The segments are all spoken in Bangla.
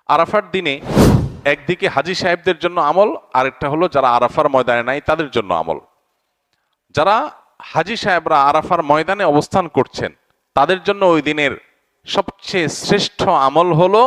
আরাফার দিনে একদিকে হাজী সাহেবদের জন্য আমল, আরেকটা হলো যারা আরাফার ময়দানে নাই তাদের জন্য আমল। যারা হাজী সাহেবরা আরাফার ময়দানে অবস্থান করছেন তাদের জন্য ওই দিনের সবচেয়ে শ্রেষ্ঠ আমল হলো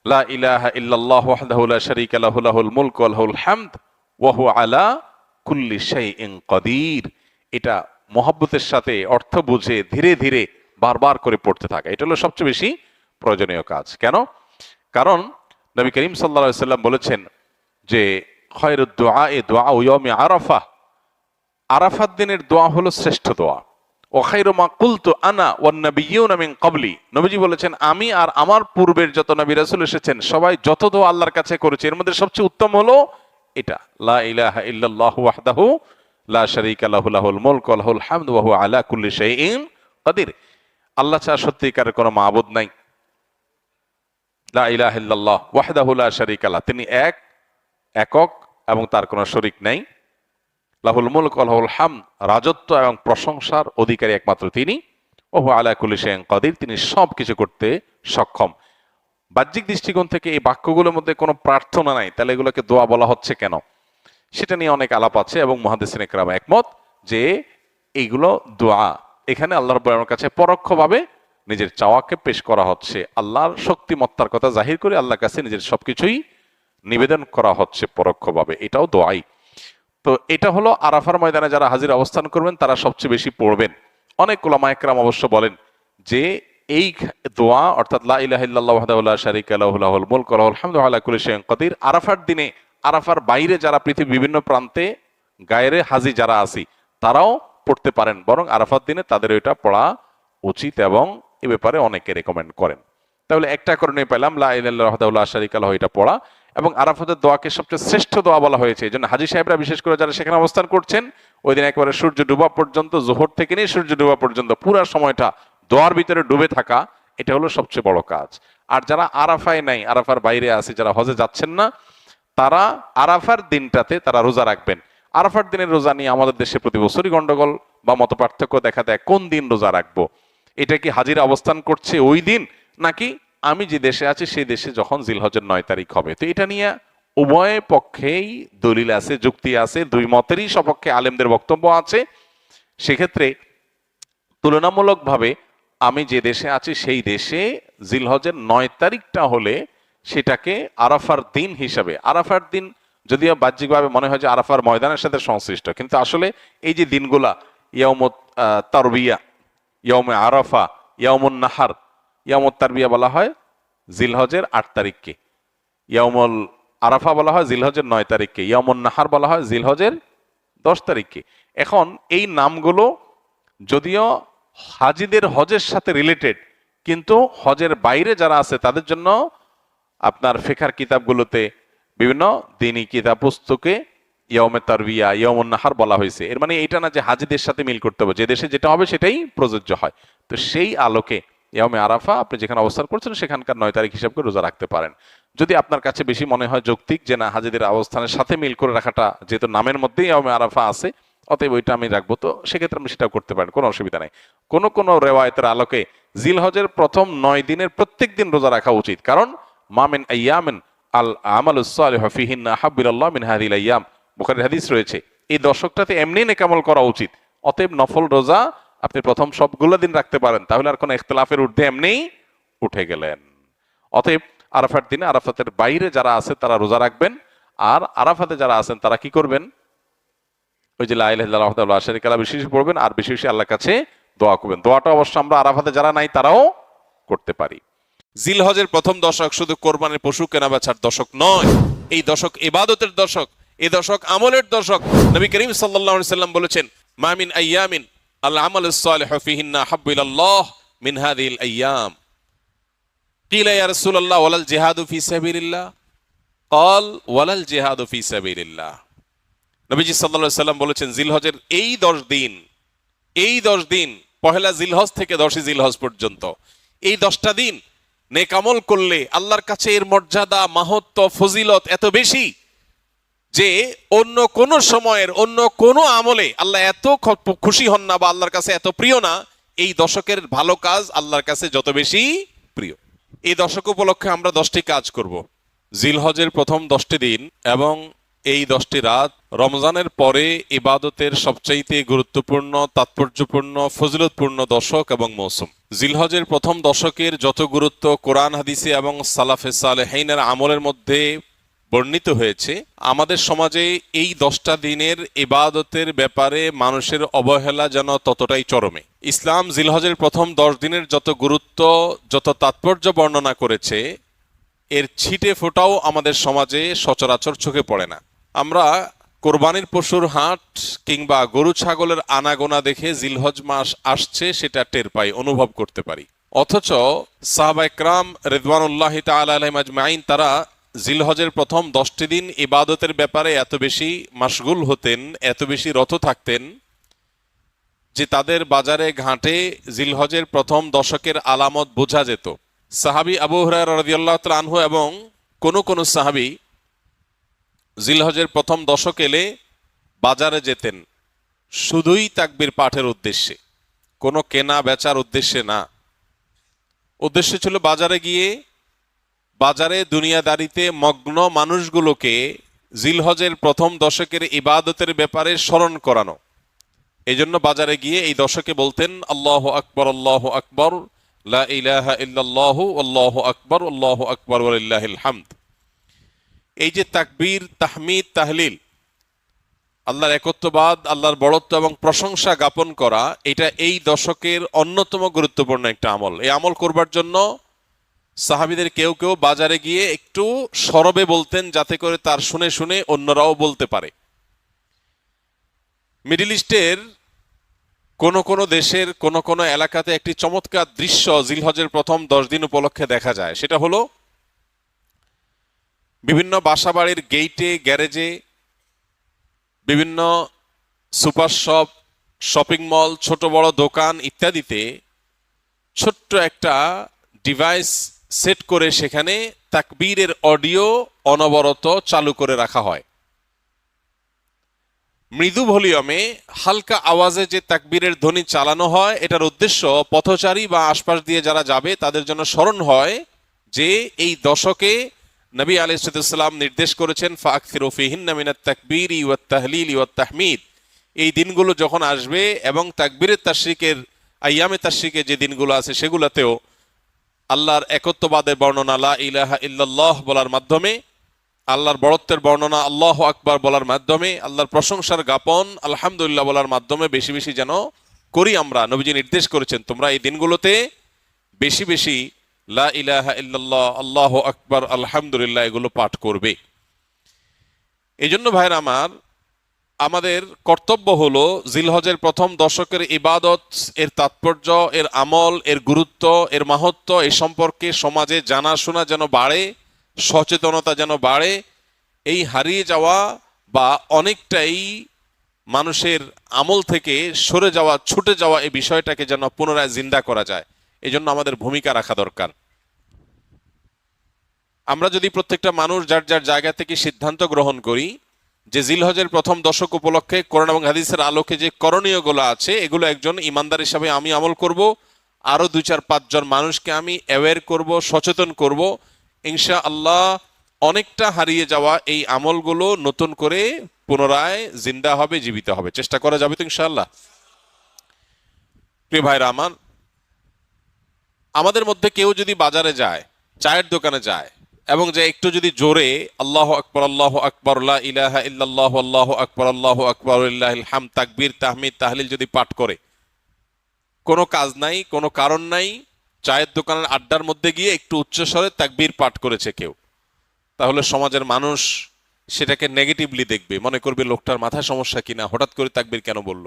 লা ইলাহা ইল্লাল্লাহু ওয়াহদাহু লা শারীকা লাহু লাহুল মুলকু ওয়া লাহুল হামদ ওয়া হুয়া আলা কুল্লি শাইইন কাদির। এটা মহব্বতের সাথে অর্থ বুঝে ধীরে ধীরে বারবার করে পড়তে থাকা, এটা হলো সবচেয়ে বেশি প্রয়োজনীয় কাজ। কেন? কারণ নবী করিম সাল্লাল্লাহু আলাইহি সাল্লাম বলেছেন যে খায়রুদ দুআ দুআউ ইয়াউমি আরাফা, আরাফাত দিনের দোয়া হলো শ্রেষ্ঠ দোয়া। ওয়া খায়রু মা কুলতু আনা ওয়ান নাবিয়্যুনা মিন ক্বাবলি, নবীজি বলেছেন আমি আর আমার পূর্বের যত নবী রাসূল এসেছেন সবাই যত দোয়া আল্লাহর কাছে করেছে এর মধ্যে সবচেয়ে উত্তম হলো এটা, লা ইলাহা ইল্লাল্লাহু ওয়াহদাহু লা শারীকা লাহু লাহুল মুলকু ওয়া লাহুল হামদু ওয়া হুয়া আলা কুল্লি শাইইন কাদির। আল্লাহ ছাড়া সত্যিকারের কোনো মাবুদ নাই। লা ইলাহা ইল্লাল্লাহ ওয়াহদাহু লা শারীকা লাহু, তিনি একক এবং তার কোনো শরীক নাই। লাহুল মুলক ওয়া লাহুল হামদ, রাজত্ব এবং প্রশংসার অধিকারী একমাত্র তিনি। ওয়া হুয়া আলা কুল্লি শাইইন কাদির, তিনি সব কিছু করতে সক্ষম। বাহ্যিক দৃষ্টিকোণ থেকে এই বাক্যগুলোর মধ্যে কোনো প্রার্থনা নাই, তাহলে এগুলোকে দোয়া বলা হচ্ছে কেন? সেটা নিয়ে অনেক আলাপ আছে এবং মুহাদ্দিসিনে কেরাম একমত যে এইগুলো দোয়া। এখানে আল্লাহ রাব্বুল আলামিনের কাছে পরোক্ষভাবে নিজের চাওয়াকে পেশ করা হচ্ছে, আল্লাহর শক্তিমত্তার কথা জাহির করে আল্লাহর কাছে নিজের সবকিছুই নিবেদন করা হচ্ছে পরোক্ষভাবে, এটাও দোয়াই। তো এটা হলো আরাফার ময়দানে যারা হাজির অবস্থান করবেন তারা সবচেয়ে বেশি পড়বেন। অনেক উলামা একরাম অবশ্য বলেন যে এই দোয়া অর্থাৎ লা ইলাহা ইল্লাল্লাহু ওয়াহদাহু লা শারীকা লাহু লাহুল মুলকু ওয়া লাহুল হামদু ওয়া আলা কুল্লি শাইইন কাদির আরাফার দিনে, আরাফার বাইরে যারা পৃথিবীর বিভিন্ন প্রান্তে গায়রে হাজি যারা আছি তারাও পড়তে পারেন, বরং আরাফার দিনে তাদের এটা পড়া উচিত এবং এ ব্যাপারে অনেকে রেকমেন্ড করেন। তাহলে একটা কারণে পেলাম লা ইলাহা ইল্লাল্লাহু ওয়াহদাহু লা শারীকা লাহু এটা পড়া, এবং আরাফাতের দোয়াকে সবচেয়ে শ্রেষ্ঠ দোয়া বলা হয়েছে। এই জন্য হাজী সাহেবরা বিশেষ করে যারা সেখানে অবস্থান করছেন ওই দিন একেবারে সূর্য ডুবা পর্যন্ত, জোহর থেকে নিয়ে সূর্য ডুবা পর্যন্ত পুরো সময়টা দোয়ার ভিতরে ডুবে থাকা, এটা হলো সবচেয়ে বড় কাজ। আর যারা আরাফায় নাই, আরাফার বাইরে আছে, যারা হজে যাচ্ছেন না, তারা আরাফার দিনটাতে তারা রোজা রাখবেন। আরাফার দিনের রোজা নিয়ে আমাদের দেশে প্রতি বছরই গন্ডগোল বা মত পার্থক্য দেখা দেয়, কোন দিন রোজা রাখবো? এটা কি হাজিরা অবস্থান করছে ওই দিন, নাকি আমি যে দেশে আছি সেই দেশে যখন জিলহজের 9 তারিখ হবে? তো এটা নিয়ে উভয় পক্ষেই দলিল আছে, যুক্তি আছে, দুই মতেরই সপক্ষে আলেমদের বক্তব্য আছে। সেক্ষেত্রে তুলনামূলকভাবে আমি যে দেশে আছি সেই দেশে জিলহজের 9 তারিখটা হলে সেটাকে আরাফার দিন হিসাবে, আরাফার দিন যদিও বাহ্যিকভাবে মনে হয় যে আরাফার ময়দানের সাথে সংশ্লিষ্ট, কিন্তু আসলে এই যে দিনগুলা ইয়াউমুত তারবিয়া, ইয়াউমে আরাফা, ইয়াউমুন নাহার, ইয়াউমুত তারবিয়া বলা হয় জিলহজের 8 তারিখকে, ইয়াউমুল আরাফা বলা হয় জিলহজের 9 তারিখকে, ইয়াউমুন নাহার বলা হয় জিলহজের 10 তারিখকে। এখন এই নামগুলো যদিও হাজিদের হজের সাথে রিলেটেড, কিন্তু হজের বাইরে যারা আছে তাদের জন্য আপনার ফিকহের কিতাবগুলোতে বিভিন্ন দ্বীনি কিতাব পুস্তকে ইয়াউমে তারবিয়া, ইয়াউমুন নাহার বলা হয়েছে। এর মানে এটা না যে হাজিদের সাথে মিল করতে হবে, যে দেশে যেটা হবে সেটাই প্রযোজ্য হয়। তো সেই আলোকে ইয়াউমে আরাফা আপনি যেখানে অবস্থান করছেন সেখানকার 9 তারিখ হিসাব করে রোজা রাখতে পারেন। যদি আপনার কাছে বেশি মনে হয় যৌক্তিক যে না হাজিদের অবস্থানের সাথে মিল করে রাখাটা, যেহেতু নামের মধ্যেই ইয়াউমে আরাফা আছে, অতএব ওইটা আমি রাখবো, তো সেক্ষেত্রে আপনি সেটাও করতে পারেন, কোনো অসুবিধা নেই। কোন কোন রেওয়ায়েতের আলোকে জিলহজের প্রথম 9 দিনের প্রত্যেক দিন রোজা রাখা উচিত, কারণ মামিন আইয়ামিন আল আমালুস সালিহু ফিহিন্না আহাব্বু ইলাল্লাহ মিন হাযিহিল আইয়াম, বুখারীর হাদিস রয়েছে। এই দশকটাতে এমনি নেক আমল করা উচিত। অতএব নফল রোজা আপনি প্রথম সবগুলো দিন রাখতে পারেন, তাহলে আর কোনো ইখতিলাফের ঊর্ধ্বে এমনি উঠে গেলেন। অতএব আরাফার দিনে আরাফাতের বাইরে যারা আছে তারা রোজা রাখবেন, আর আরাফাতে যারা আছেন তারা কি করবেন? ওই যে লা ইলাহা ইল্লাল্লাহু ওয়াহদাহু লা শারীকা লাহু বেশি বেশি পড়বেন, আর বেশি বেশি আল্লাহর কাছে দোয়া করবেন। দোয়াটা অবশ্য আমরা আরাফাতে যারা নাই তারাও করতে পারি। জিলহজের প্রথম দশক শুধু কোরবানির পশু কেনা বেচার দশক নয়, এই দশক ইবাদতের দশক, এই দশক আমলের দশক। নবী করিম সাল্লাল্লাহু আলাইহি সাল্লাম বলেছেন মা মিন আইয়ামিন আল আমালুস সালিহু ফিহিন্না আহাব্বু ইলাল্লাহ মিন হাযিহিল আইয়াম। কিলা ইয়া রাসূলুল্লাহ ওয়ালাল জিহাদু ফি সাবিলিল্লাহ? ক্বাল ওয়ালাল জিহাদু ফি সাবিলিল্লাহ। নবীজি সাল্লাল্লাহু আলাইহি সাল্লাম বলেছেন জিলহজের এই 10 দিন পহেলা জিলহজ থেকে 10ই জিলহজ পর্যন্ত এই 10টা দিন নেক আমল করলে আল্লাহর কাছে এর মর্যাদা, মাহাত্ম্য, ফজিলত এত বেশি যে অন্য কোন সময়ের অন্য কোন আমলে আল্লাহ এত খুশি হন না বা আল্লাহর কাছে এত প্রিয় না, এই দশকের ভালো কাজ আল্লাহর কাছে যত বেশি প্রিয়। এই দশক উপলক্ষে আমরা 10টি কাজ করব। জিলহজের প্রথম 10টি দিন এবং এই 10টি রাত রমজানের পরে ইবাদতের সবচাইতে গুরুত্বপূর্ণ, তাৎপর্যপূর্ণ, ফজিলতপূর্ণ দশক এবং মৌসুম। জিলহজের প্রথম দশকের যত গুরুত্ব কোরআন হাদিসে এবং সালাফে সালেহীনের আমলের মধ্যে বর্ণিত হয়েছে, আমাদের সমাজে এই 10টা দিনের ইবাদতের ব্যাপারে মানুষের অবহেলা যেন ততটাই চরমে। ইসলাম জিলহজের প্রথম 10 দিনের যত গুরুত্ব, যত তাৎপর্য বর্ণনা করেছে, এর ছিটে ফোটাও আমাদের সমাজে সচরাচর চোখে পড়ে না। আমরা কোরবানির পশুর হাট কিংবা গরু ছাগলের আনাগোনা দেখে জিলহজ মাস আসছে সেটা টের পাই, অনুভব করতে পারি। অথচ সাহাবা ইকরাম রিদওয়ানুল্লাহি তাআলা আলাইহিম আজমাইন তারা জিলহজের প্রথম 10টি দিন ইবাদতের ব্যাপারে এত বেশি মাশগুল হতেন, এত বেশি রত থাকতেন যে তাদের বাজারে ঘাটে জিলহজের প্রথম দশকের আলামত বোঝা যেত। সাহাবী আবু হুরায়রা রাদিয়াল্লাহু তাআলা আনহু এবং কোন সাহাবী জিলহজের প্রথম দশক এলে বাজারে যেতেন শুধুই তাকবীর পাঠের উদ্দেশ্যে, কোনো কেনা বেচার উদ্দেশ্যে না। উদ্দেশ্য ছিল বাজারে গিয়ে বাজারে দুনিয়াদারিতে মগ্ন মানুষগুলোকে জিলহজের প্রথম দশকের ইবাদতের ব্যাপারে স্মরণ করানো। এজন্য বাজারে গিয়ে এই দশকে বলতেন আল্লাহু আকবার, আল্লাহু আকবার, লা ইলাহা ইল্লাল্লাহু, আল্লাহু আকবার, আল্লাহু আকবার ওয়া লিল্লাহিল হামদ। এই যে তাকবীর, তাহমিদ, তাহলিল, আল্লাহর একত্ববাদ, আল্লাহর বড়ত্ব এবং প্রশংসা জ্ঞাপন করা, এটা এই দশকের অন্যতম গুরুত্বপূর্ণ একটা আমল। এই আমল করবার জন্য সাহাবীদের কেউ কেউ বাজারে গিয়ে একটু সরবে বলতেন, যাতে করে তার শুনে শুনে অন্যরাও বলতে পারে। মিডল ইস্টের কোন দেশের কোন এলাকাতে একটি চমৎকার দৃশ্য জিলহজের প্রথম 10 দিন উপলক্ষে দেখা যায়। সেটা হলো বিভিন্ন বাসাবাড়ির গেইটে, গ্যারেজে, বিভিন্ন সুপার শপ, শপিং মল, ছোট বড় দোকান ইত্যাদিতে ছোট্ট একটা ডিভাইস সেট করে সেখানে তাকবীরের অডিও অনবরত চালু করে রাখা হয়। মৃদু ভলিউমে হালকা আওয়াজে যে তাকবীরের ধ্বনি চালানো হয়, এটার উদ্দেশ্য পথচারী বা আশপাশ দিয়ে যারা যাবে তাদের জন্য স্মরণ হয় যে এই দশকে নবী আলাইহিস সালাম নির্দেশ করেছেন ফাকসিরু ফিহিন্না মিনাত তাকবীরি ওয়াত তাহলিলি ওয়াত তাহমিদ। এই দিনগুলো যখন আসবে এবং তাকবীরের তাশরিকের আইয়ামে তাশরিকে যে দিনগুলো আছে সেগুলোতেও আল্লাহর একত্ববাদের বর্ণনা লা ইলাহা ইল্লাল্লাহ বলার মাধ্যমে, আল্লাহর বড়ত্বের বর্ণনা আল্লাহু আকবার বলার মাধ্যমে, আল্লাহর প্রশংসার জ্ঞাপন আলহামদুলিল্লাহ বলার মাধ্যমে বেশি বেশি যেন করি আমরা। নবীজি নির্দেশ করেছেন তোমরা এই দিনগুলোতে বেশি বেশি লা ইলাহা ইল্লাল্লাহ, আল্লাহু আকবার, আলহামদুলিল্লাহ এগুলো পাঠ করবে। এই জন্য ভাইরা আমার, আমাদের কর্তব্য হলো জিলহজের প্রথম দশকের ইবাদত, এর তাৎপর্য, এর আমল, এর গুরুত্ব, এর মাহাত্ম্য এই সম্পর্কে সমাজে জানাশোনা যেন বাড়ে, সচেতনতা যেন বাড়ে। এই হারিয়ে যাওয়া বা অনেকটাই মানুষের আমল থেকে সরে যাওয়া, ছুটে যাওয়া এই বিষয়টাকে যেন পুনরায় জিন্দা করা যায়, এই জন্য আমাদের ভূমিকা রাখা দরকার। আমরা যদি প্রত্যেকটা মানুষ যার যার জায়গা থেকে সিদ্ধান্ত গ্রহণ করি যে জিলহজের প্রথম দশক উপলক্ষে কোরআন এবং হাদিসের আলোকে যে করণীয়গুলো আছে এগুলো একজন ইমানদার হিসাবে আমি আমল করব, আরো 2-4-5 জন মানুষকে আমি অ্যাওয়্যার করব, সচেতন করব, ইনশাআল্লাহ অনেকটা হারিয়ে যাওয়া এই আমলগুলো নতুন করে পুনরায় জিন্দা হবে, জীবিত হবে। চেষ্টা করা যাবে তো ইনশাআল্লাহ? প্রিয় ভাইরা আমার, আমাদের মধ্যে কেউ যদি বাজারে যায়, চায়ের দোকানে যায় এবং যে একটু যদি জোরে আল্লাহু আকবার, আল্লাহু আকবার, লা ইলাহা ইল্লাল্লাহু, আল্লাহু আকবার, আল্লাহু আকবার ওয়া লিল্লাহিল হামদ, তাকবীর, তাহমিদ, তাহলিল যদি পাঠ করে, কোনো কাজ নাই, কোনো কারণ নাই, চায়ের দোকানের আড্ডার মধ্যে গিয়ে একটু উচ্চস্বরে তাকবীর পাঠ করেছে কেউ, তাহলে সমাজের মানুষ সেটাকে নেগেটিভলি দেখবে, মনে করবে লোকটার মাথায় সমস্যা কিনা, হঠাৎ করে তাকবীর কেন বলল।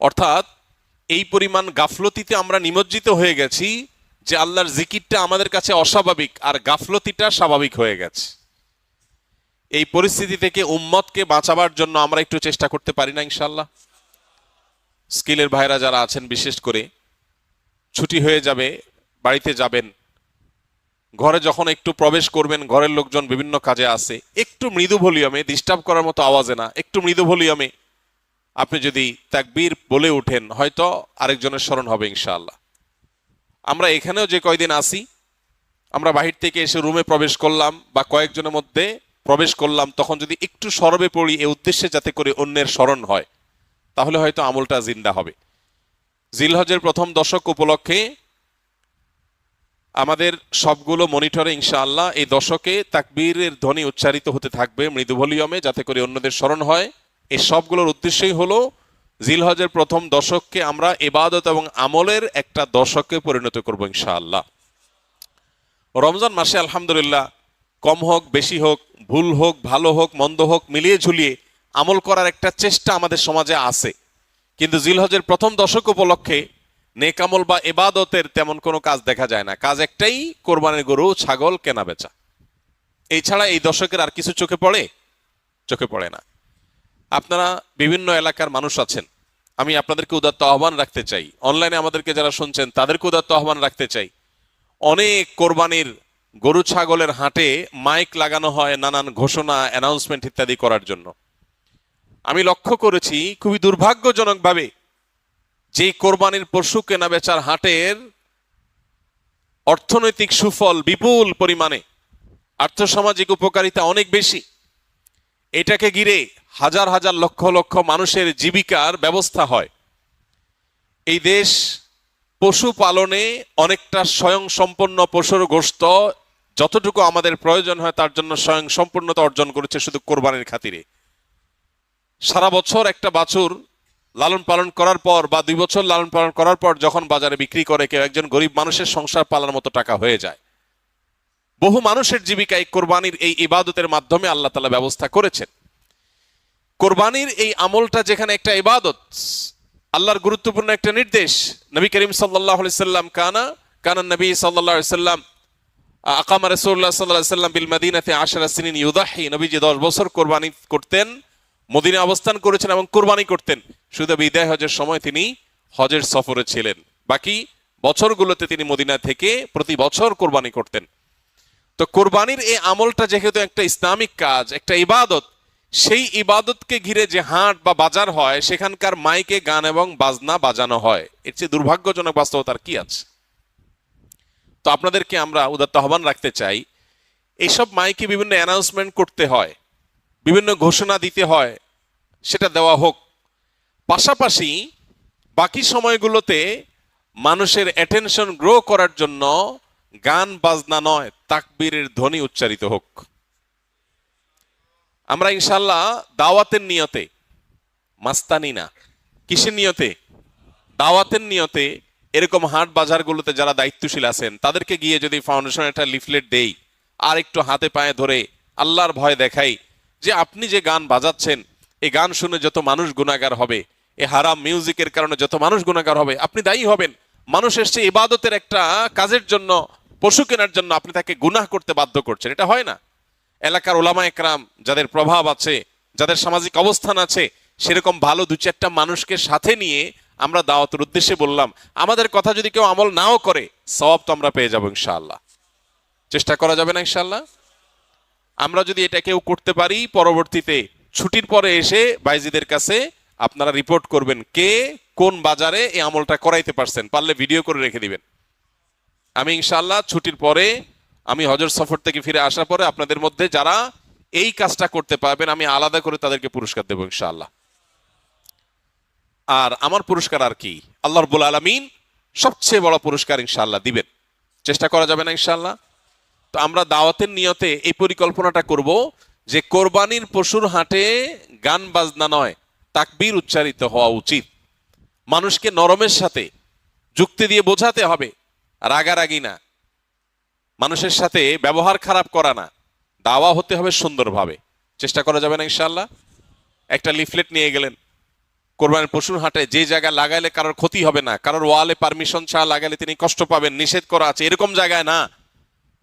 অর্থাৎ এই পরিমাণ গাফলতিতে আমরা নিমজ্জিত হয়ে গেছি যে আল্লাহর জিকিরটা আমাদের কাছে অস্বাভাবিক আর গাফলতিটা স্বাভাবিক হয়ে গেছে। এই পরিস্থিতি থেকে উম্মতকে বাঁচাবার জন্য আমরা একটু চেষ্টা করতে পারি না ইনশাআল্লাহ? স্কিলের ভাইরা যারা আছেন, বিশেষ করে ছুটি হয়ে যাবে, বাড়িতে যাবেন, ঘরে যখন একটু প্রবেশ করবেন, ঘরের লোকজন বিভিন্ন কাজে আছে, একটু মৃদু ভলিউমে, ডিস্টার্ব করার মতো আওয়াজে না, একটু মৃদু ভলিউমে আপনি যদি তাকবীর বলে উঠেন, হয়তো আরেকজনের স্মরণ হবে ইনশাআল্লাহ। আমরা এখানেও যে কয়দিন আসি আমরা বাহির থেকে এসে রুমে প্রবেশ করলাম বা কয়েকজনের মধ্যে প্রবেশ করলাম, তখন যদি একটু সরবে পড়ি এই উদ্দেশ্যে যাতে করে অন্যের স্মরণ হয়, তাহলে হয়তো আমলটা জিন্দা হবে। জিলহজের প্রথম দশক উপলক্ষে আমাদের সবগুলো মনিটরে ইনশাআল্লাহ এই দশকে তাকবীরের ধ্বনি উচ্চারিত হতে থাকবে মৃদু ভলিউমে, যাতে করে অন্যদের স্মরণ হয়। এই সবগুলোর উদ্দেশ্যই হলো জিলহজের প্রথম দশককে আমরা ইবাদত এবং আমলের একটা দশকে পরিণত করব ইনশাআল্লাহ। রমজান মাসে আলহামদুলিল্লাহ কম হোক বেশি হোক, ভুল হোক ভালো হোক মন্দ হোক, মিলিয়ে ঝুলিয়ে আমল করার একটা চেষ্টা আমাদের সমাজে আছে। কিন্তু জিলহজের প্রথম দশক উপলক্ষে নেক আমল বা ইবাদতের তেমন কোনো কাজ দেখা যায় না। কাজ একটাই, কোরবানির গরু ছাগল কেনা বেচা। এই ছাড়া এই দশকের আর কিছু চোখে পড়ে? চোখে পড়ে না। আপনারা বিভিন্ন এলাকার মানুষ আছেন, আমি আপনাদেরকে উদাত্ত আহ্বান রাখতে চাই, অনলাইনে আমাদেরকে যারা শুনছেন তাদেরকে উদাত্ত আহ্বান রাখতে চাই। অনেক কোরবানির গরু ছাগলের হাটে মাইক লাগানো হয় নানান ঘোষণা অ্যানাউন্সমেন্ট ইত্যাদি করার জন্য। আমি লক্ষ্য করেছি খুবই দুর্ভাগ্যজনকভাবে যে কোরবানির পশু কেনা বেচার হাটের অর্থনৈতিক সুফল বিপুল পরিমাণে, আর্থসামাজিক উপকারিতা অনেক বেশি, এটাকে ঘিরে হাজার হাজার লক্ষ লক্ষ মানুষের জীবিকার ব্যবস্থা হয়। এই দেশ পশু পালনে অনেকটা স্বয়ং সম্পন্ন, পশুর গোশত যতটুকু আমাদের প্রয়োজন হয় তার জন্য স্বয়ং সম্পূর্ণতা অর্জন করেছে শুধু কোরবানির খাতিরে। সারা বছর একটা বাছুর লালন পালন করার পর বা 2 বছর লালন পালন করার পর যখন বাজারে বিক্রি করে, কেউ একজন গরিব মানুষের সংসার পালার মতো টাকা হয়ে যায়। বহু মানুষের জীবিকা এই কোরবানির এই ইবাদতের মাধ্যমে আল্লাহ তাআলা ব্যবস্থা করেছেন। কোরবানির এই আমলটা যেখানে একটা ইবাদত, আল্লাহর গুরুত্বপূর্ণ একটা নির্দেশ। নবী করিম সাল্লাল্লাহু আলাইহি সাল্লাম কানা নবী সাল্লাল্লাহু আলাইহি সাল্লাম আকামা রাসূলুল্লাহ সাল্লাল্লাহু আলাইহি সাল্লাম বিল মদিনাতে 10 সিনিন ইউদাহি, নবীজি 10 বছর কোরবানি করতেন, মদিনায় অবস্থান করেছেন এবং কোরবানি করতেন। শুধু বিদায় হজের সময় তিনি হজের সফরে ছিলেন, বাকি বছরগুলোতে তিনি মদিনা থেকে প্রতি বছর কোরবানি করতেন। তো কোরবানির এই আমলটা যেহেতু একটা ইসলামিক কাজ, একটা ইবাদত, সেই ইবাদতকে ঘিরে যে হাট বা বাজার হয় সেখানকার মাইকে গান এবং বাজনা বাজানো হয়, এর চেয়ে দুর্ভাগ্যজনক বাস্তবতার কি আছে? তো আপনাদেরকে আমরা উদাত্ত আহ্বান রাখতে চাই, এইসব মাইকে বিভিন্ন অ্যানাউন্সমেন্ট করতে হয়, বিভিন্ন ঘোষণা দিতে হয়, সেটা দেওয়া হোক। পাশাপাশি বাকি সময়গুলোতে মানুষের অ্যাটেনশন গ্রো করার জন্য গান বাজনা নয়, তাকবীরের ধ্বনি উচ্চারিত হোক। আমরা ইনশাল্লাহ দাওয়াতের নিয়তে, মাস্তানি না, কিসের নিয়তে? দাওয়াতের নিয়তে এরকম হাট বাজারগুলোতে যারা দায়িত্বশীল আছেন তাদেরকে গিয়ে যদি ফাউন্ডেশন একটা লিফলেট দেই আর একটু হাতে পায়ে ধরে আল্লাহর ভয় দেখাই যে আপনি যে গান বাজাচ্ছেন এই গান শুনে যত মানুষ গুনাহগার হবে, এই হারাম মিউজিকের কারণে যত মানুষ গুনাহগার হবে, আপনি দায়ী হবেন। মানুষ এসছে ইবাদতের একটা কাজের জন্য, পশু কেনার জন্য, আপনি তাকে গুনাহ করতে বাধ্য করছেন, এটা হয় না। এলাকার ওলামা একরাম যাদের প্রভাব আছে, যাদের সামাজিক অবস্থান আছে, সেরকম ভালো 2-4টা মানুষকে সাথে নিয়ে আমরা দাওয়াতের উদ্দেশ্যে বললাম। আমাদের কথা যদি কেউ আমল নাও করে, সওয়াব তো আমরা পেয়ে যাবো ইনশাআল্লাহ। চেষ্টা করা যাবে না ইনশাআল্লাহ? আমরা যদি এটা কেউ করতে পারি, পরবর্তীতে ছুটির পরে এসে বাইজিদের কাছে আপনারা রিপোর্ট করবেন কে কোন বাজারে এই আমলটা করাইতে পারছেন, পারলে ভিডিও করে রেখে দিবেন। আমি ইনশাআল্লাহ ছুটির পরে, আমি হজের সফর থেকে ফিরে আসার পরে আপনাদের মধ্যে যারা এই কাজটা করতে পারবেন আমি আলাদা করে তাদেরকে পুরস্কার দেবো ইনশাআল্লাহ। আর আমার পুরস্কার আর কি, আল্লাহ রাব্বুল আলামিন সবচেয়ে বড় পুরস্কার ইনশাআল্লাহ দিবেন। চেষ্টা করা যাবে না ইনশাআল্লাহ? তো আমরা দাওয়াতের নিয়তে এই পরিকল্পনাটা করব যে কোরবানির পশুর হাটে গান বাজনা নয়, তাকবীর উচ্চারিত হওয়া উচিত। মানুষকে নরমের সাথে যুক্তি দিয়ে বোঝাতে হবে, রাগারাগি না, মানুষের সাথে ব্যবহার খারাপ করা না, দাওয়া হতে হবে সুন্দরভাবে। চেষ্টা করা যাবে না ইনশাআল্লাহ? একটা লিফলেট নিয়ে গেলেন কোরবানির পশুর হাটে, যে জায়গায় লাগাইলে কারোর ক্ষতি হবে না, কারোর ওয়ালে পারমিশন ছাড়া লাগালে তিনি কষ্ট পাবেন, নিষেধ করা আছে, এরকম জায়গায় না।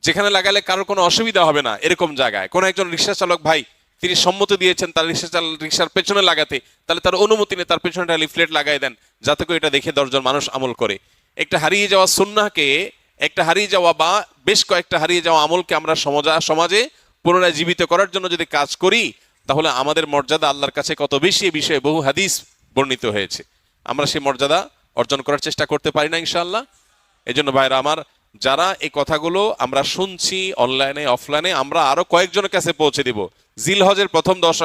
যেখানে লাগালে কারোর কোনো অসুবিধা হবে না এরকম জায়গায়। কোনো একজন রিক্সা চালক ভাই তিনি সম্মতি দিয়েছেন তার রিক্সার পেছনে লাগাতে, তাহলে তার অনুমতি নিয়ে তার পেছনে একটা লিফলেট লাগাই দেন, যাতে করে এটা দেখে 10 জন মানুষ আমল করে। একটা হারিয়ে যাওয়া সুন্নাহকে, একটা হারিয়ে যাওয়া বা বেশ কয়েকটা হারিয়ে যাওয়া আমলকে আমরা সমাজে পুনরায় জীবিত করার জন্য যদি কাজ করি, তাহলে আমাদের মর্যাদা আল্লাহর কাছে কত বেশি, এই বিষয়ে বহু হাদিস বর্ণিত হয়েছে। আমরা সেই মর্যাদা অর্জন করার চেষ্টা করতে পারি না ইনশাআল্লাহ? এই জন্য ভাইরা আমার, যারা এই কথাগুলো আমরা শুনছি অনলাইনে অফলাইনে, আমরা আরো কয়েকজনের কাছে পৌঁছে দিব। জিলহজের প্রথম 10